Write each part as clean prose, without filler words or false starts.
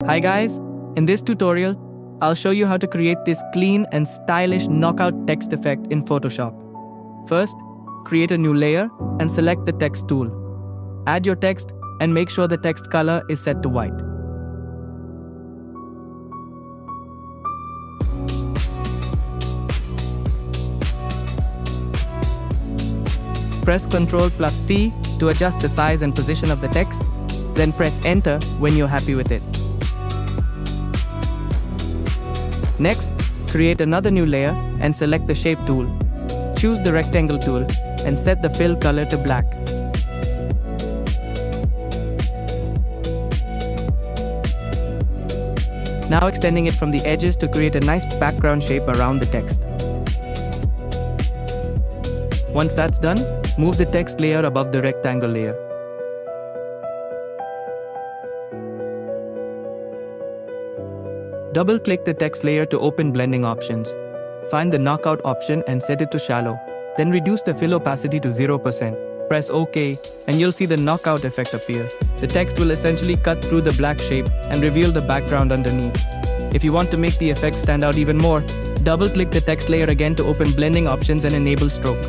Hi guys, in this tutorial, I'll show you how to create this clean and stylish knockout text effect in Photoshop. First, create a new layer and select the text tool. Add your text and make sure the text color is set to white. Press Ctrl+T to adjust the size and position of the text, then press Enter when you're happy with it. Next, create another new layer and select the Shape tool. Choose the Rectangle tool and set the fill color to black. Now extending it from the edges to create a nice background shape around the text. Once that's done, move the text layer above the rectangle layer. Double-click the text layer to open blending options. Find the knockout option and set it to shallow. Then reduce the fill opacity to 0%. Press OK, and you'll see the knockout effect appear. The text will essentially cut through the black shape and reveal the background underneath. If you want to make the effect stand out even more, double-click the text layer again to open blending options and enable stroke.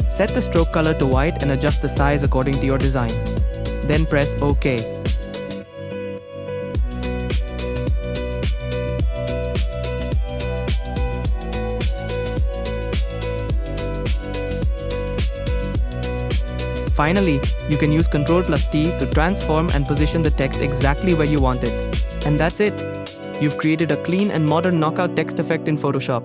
Set the stroke color to white and adjust the size according to your design. Then press OK. Finally, you can use Ctrl+T to transform and position the text exactly where you want it. And that's it. You've created a clean and modern knockout text effect in Photoshop.